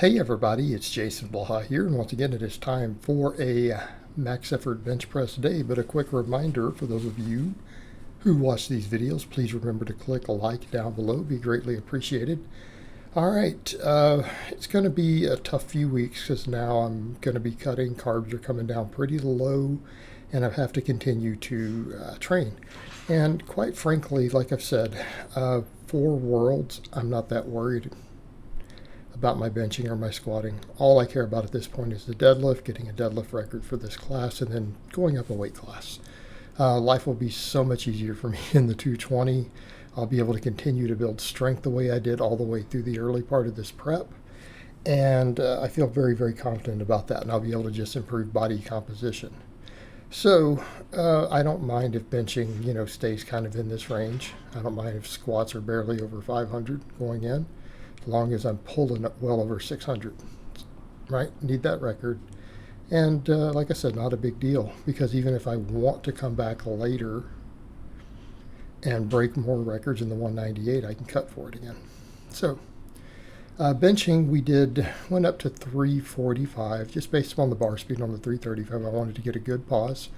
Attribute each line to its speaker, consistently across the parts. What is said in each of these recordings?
Speaker 1: Hey everybody, it's Jason Blaha here, and once again it is time for a max effort bench press day. But a quick reminder for those of you who watch these videos, please remember to click like down below, be greatly appreciated. All right, it's going to be a tough few weeks because now I'm going to be cutting, carbs are coming down pretty low, and I have to continue to train. And quite frankly, like I've said, for worlds, I'm not that worried about my benching or my squatting. All I care about at this point is the deadlift, getting a deadlift record for this class, and then going up a weight class. Life will be so much easier for me in the 220. I'll be able to continue to build strength the way I did all the way through the early part of this prep. And I feel very, very confident about that, and I'll be able to just improve body composition. So I don't mind if benching, stays kind of in this range. I don't mind if squats are barely over 500 going in, as long as I'm pulling up well over 600, right? Need that record. And like I said, not a big deal, because even if I want to come back later and break more records in the 198, I can cut for it again. So benching, went up to 345, just based upon the bar speed on the 335. I wanted to get a good pause,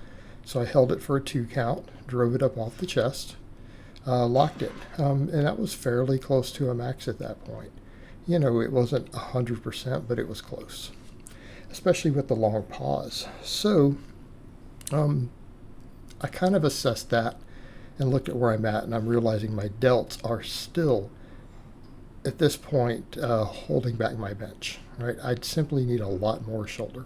Speaker 1: so I held it for a 2 count, drove it up off the chest, locked it, and that was fairly close to a max at that point. It wasn't 100%, but it was close, especially with the long pause. So I kind of assessed that and looked at where I'm at, and I'm realizing my delts are still, at this point, holding back my bench, right? I'd simply need a lot more shoulder,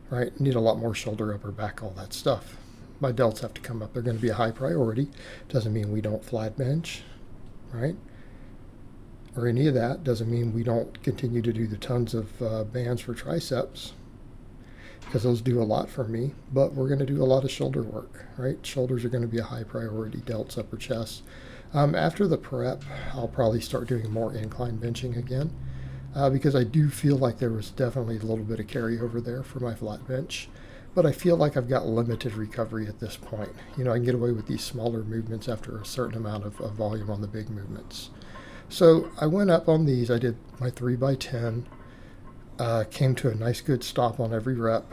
Speaker 1: right? Need a lot more shoulder, upper back, all that stuff. My delts have to come up. They're going to be a high priority. Doesn't mean we don't flat bench, right? Or any of that. Doesn't mean we don't continue to do the tons of bands for triceps, because those do a lot for me. But we're going to do a lot of shoulder work, right? Shoulders are going to be a high priority, delts, upper chest. After the prep, I'll probably start doing more incline benching again, because I do feel like there was definitely a little bit of carryover there for my flat bench. But I feel like I've got limited recovery at this point. I can get away with these smaller movements after a certain amount of volume on the big movements. So I went up on these. I did my 3x10, came to a nice good stop on every rep.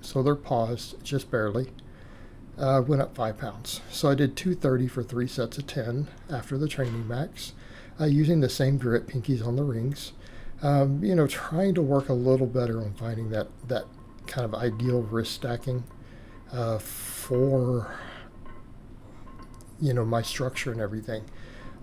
Speaker 1: So they're paused just barely. Went up 5 pounds. So I did 230 for 3 sets of 10 after the training max, using the same grip, pinkies on the rings. Trying to work a little better on finding that kind of ideal wrist stacking for my structure and everything.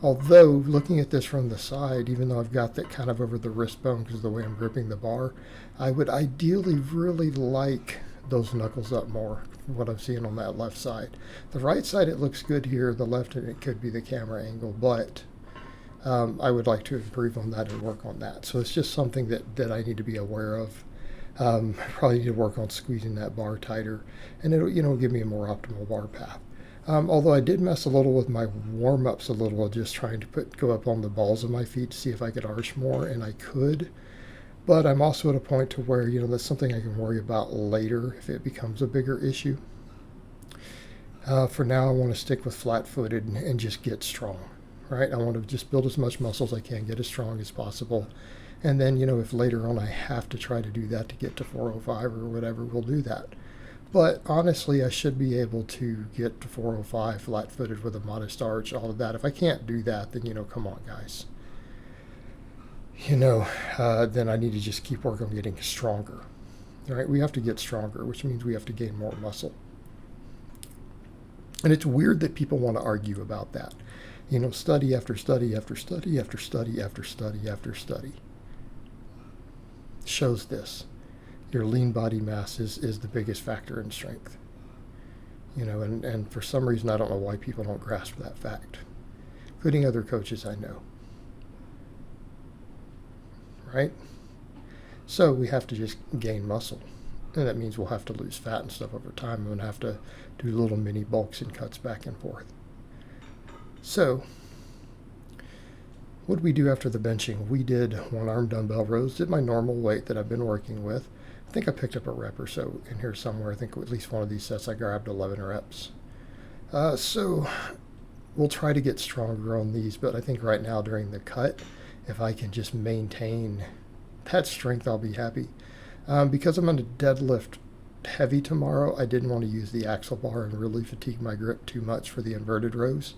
Speaker 1: Although looking at this from the side, even though I've got that kind of over the wrist bone because of the way I'm gripping the bar, I would ideally really like those knuckles up more, what I'm seeing on that left side. The right side, it looks good here. The left, it could be the camera angle, but I would like to improve on that and work on that. So it's just something that I need to be aware of. I probably need to work on squeezing that bar tighter, and it'll give me a more optimal bar path. Although I did mess a little with my warm-ups a little, just trying to go up on the balls of my feet to see if I could arch more, and I could. But I'm also at a point to where, that's something I can worry about later if it becomes a bigger issue. For now, I want to stick with flat-footed and just get strong, right? I want to just build as much muscle as I can, get as strong as possible. And then, if later on I have to try to do that to get to 405 or whatever, we'll do that. But honestly, I should be able to get to 405 flat-footed with a modest arch, all of that. If I can't do that, then, come on, guys. Then I need to just keep working on getting stronger. All right, we have to get stronger, which means we have to gain more muscle. And it's weird that people want to argue about that. Study after study after study after study after study after study shows this. Your lean body mass is the biggest factor in strength. And for some reason, I don't know why people don't grasp that fact, including other coaches I know. Right? So we have to just gain muscle. And that means we'll have to lose fat and stuff over time. I'm going to have to do little mini bulks and cuts back and forth. So what did we do after the benching? We did 1 arm dumbbell rows, did my normal weight that I've been working with. I think I picked up a rep or so in here somewhere. I think at least one of these sets I grabbed 11 reps. So we'll try to get stronger on these, but I think right now during the cut, if I can just maintain That strength, I'll be happy. Because I'm going to deadlift heavy tomorrow, I didn't want to use the axle bar and really fatigue my grip too much for the inverted rows.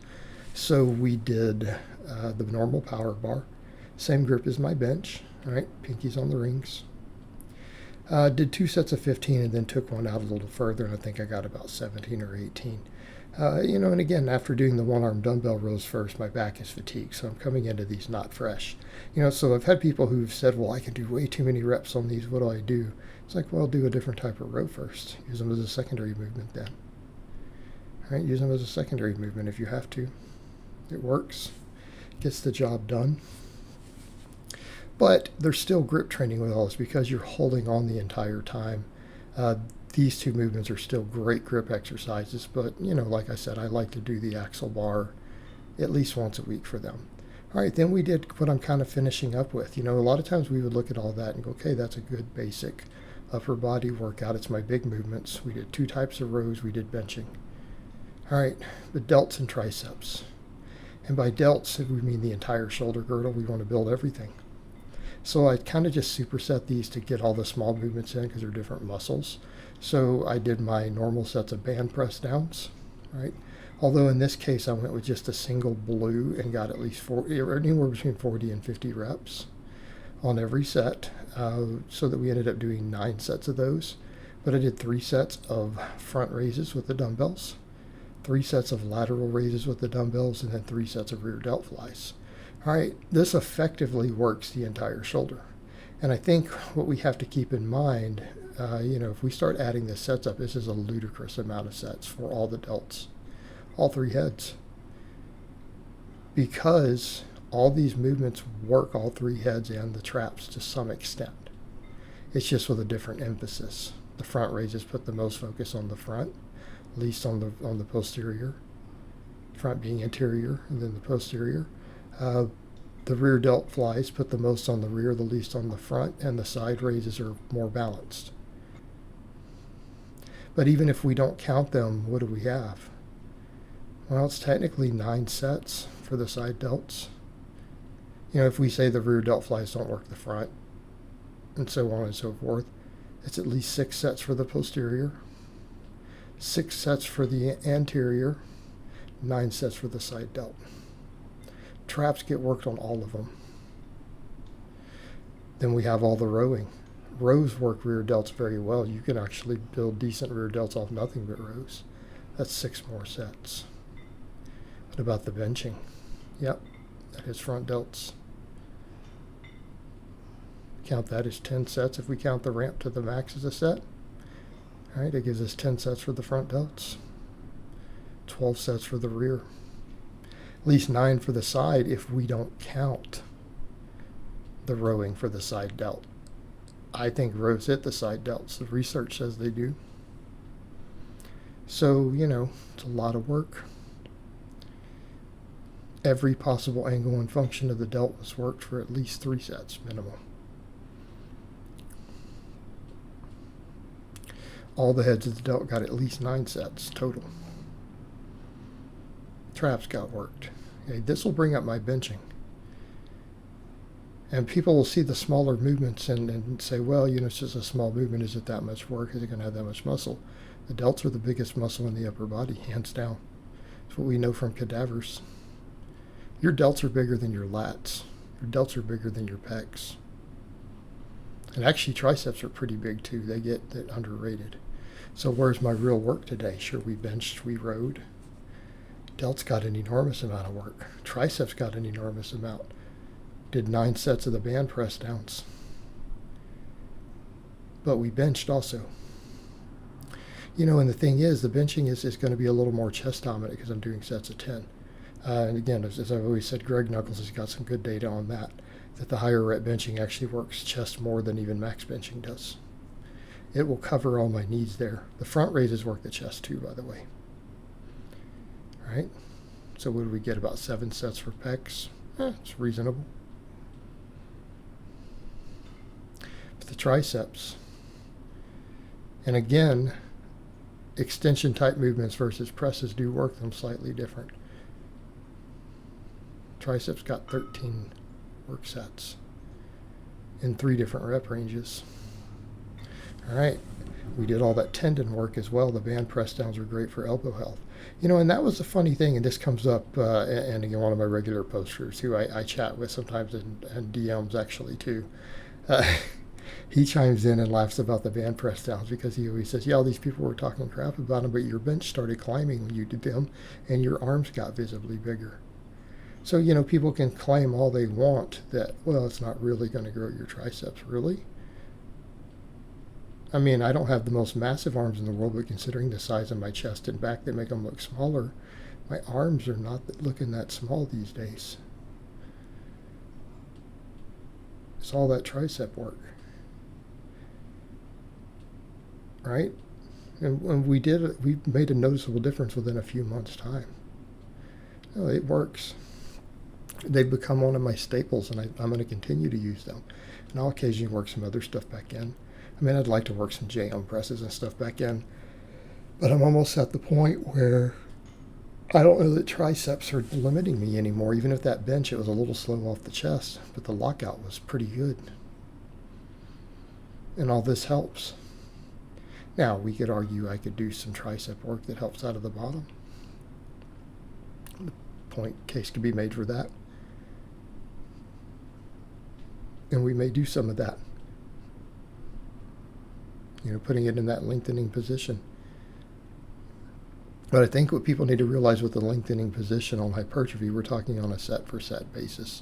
Speaker 1: So we did the normal power bar. Same grip as my bench, all right, pinkies on the rings. Did 2 sets of 15 and then took one out a little further, and I think I got about 17 or 18. And again, after doing the one-arm dumbbell rows first, my back is fatigued, so I'm coming into these not fresh. So I've had people who've said, well, I can do way too many reps on these. What do I do? It's like, well, do a different type of row first. Use them as a secondary movement then. All right, use them as a secondary movement if you have to. It works. Gets the job done. But there's still grip training with all this because you're holding on the entire time. These two movements are still great grip exercises, but like I said, I like to do the axle bar at least once a week for them. All right, then we did what I'm kind of finishing up with. A lot of times we would look at all that and go, okay, that's a good basic upper body workout. It's my big movements. We did 2 types of rows. We did benching. All right, the delts and triceps. And by delts, we mean the entire shoulder girdle. We want to build everything. So I kind of just superset these to get all the small movements in because they're different muscles. So I did my normal sets of band press downs, right? Although in this case I went with just a single blue and got at least anywhere between 40 and 50 reps on every set, so that we ended up doing 9 sets of those. But I did 3 sets of front raises with the dumbbells, 3 sets of lateral raises with the dumbbells, and then 3 sets of rear delt flies. All right, this effectively works the entire shoulder. And I think what we have to keep in mind, if we start adding the sets up, this is a ludicrous amount of sets for all the delts, all 3 heads. Because all these movements work all 3 heads and the traps to some extent. It's just with a different emphasis. The front raises put the most focus on the front, least on the posterior. Front being anterior and then the posterior. The rear delt flies put the most on the rear, the least on the front, and the side raises are more balanced. But even if we don't count them, what do we have? Well, it's technically 9 sets for the side delts. If we say the rear delt flies don't work the front, and so on and so forth, it's at least 6 sets for the posterior, 6 sets for the anterior, 9 sets for the side delt. Traps get worked on all of them. Then we have all the rowing. Rows work rear delts very well. You can actually build decent rear delts off nothing but rows. That's 6 more sets. What about the benching? Yep, that is front delts. Count that as 10 sets if we count the ramp to the max as a set. All right, it gives us 10 sets for the front delts, 12 sets for the rear. At least 9 for the side if we don't count the rowing for the side delt. I think rows hit the side delts. The research says they do. So, it's a lot of work. Every possible angle and function of the delt was worked for at least 3 sets minimum. All the heads of the delt got at least 9 sets total. Traps got worked. Okay, this will bring up my benching. And people will see the smaller movements and say, well, it's just a small movement. Is it that much work? Is it going to have that much muscle? The delts are the biggest muscle in the upper body, hands down. That's what we know from cadavers. Your delts are bigger than your lats. Your delts are bigger than your pecs. And actually, triceps are pretty big, too. They get underrated. So where's my real work today? Sure, we benched, we rowed. Delts got an enormous amount of work. Triceps got an enormous amount. Did 9 sets of the band press downs. But we benched also. And the thing is, the benching is going to be a little more chest dominant because I'm doing sets of 10. And again, as I've always said, Greg Knuckles has got some good data on that the higher rep benching actually works chest more than even max benching does. It will cover all my needs there. The front raises work the chest too, by the way. All right, so what do we get? About 7 sets for pecs. It's reasonable. For the triceps, and again, extension type movements versus presses do work them slightly different. Triceps got 13 work sets. in 3 different rep ranges. All right. We did all that tendon work as well. The band press downs are great for elbow health. You know, and that was the funny thing, and this comes up, and again, one of my regular posters who I chat with sometimes and DMs actually too. He chimes in and laughs about the band press downs because he always says, yeah, all these people were talking crap about them, but your bench started climbing when you did them, and your arms got visibly bigger. So, you know, people can claim all they want that, well, it's not really going to grow your triceps. Really? I mean, I don't have the most massive arms in the world, but considering the size of my chest and back, they make them look smaller. My arms are not looking that small these days. It's all that tricep work. Right? And we made a noticeable difference within a few months' time. No, it works. They've become one of my staples, and I'm going to continue to use them. And I'll occasionally work some other stuff back in. I mean, I'd like to work some J-arm presses and stuff back in, but I'm almost at the point where I don't know that triceps are limiting me anymore. Even if that bench, it was a little slow off the chest, but the lockout was pretty good. And all this helps. Now, we could argue I could do some tricep work that helps out of the bottom. The case could be made for that. And we may do some of that. You know, putting it in that lengthening position. But I think what people need to realize with the lengthening position on hypertrophy, we're talking on a set-for-set basis,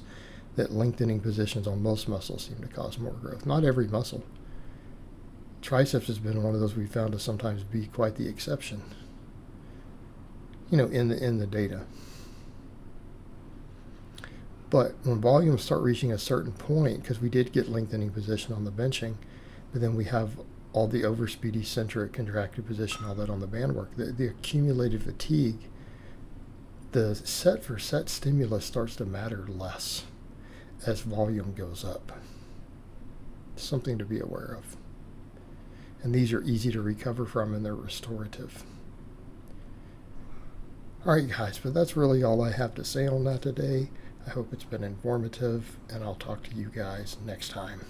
Speaker 1: that lengthening positions on most muscles seem to cause more growth. Not every muscle. Triceps has been one of those we found to sometimes be quite the exception, you know, in the data. But when volumes start reaching a certain point, because we did get lengthening position on the benching, but then we have all the overspeed eccentric contracted position, all that on the band work, the accumulated fatigue, the set for set stimulus starts to matter less as volume goes up. Something to be aware of. And these are easy to recover from, and they're restorative. All right, guys, but that's really all I have to say on that today. I hope it's been informative, and I'll talk to you guys next time.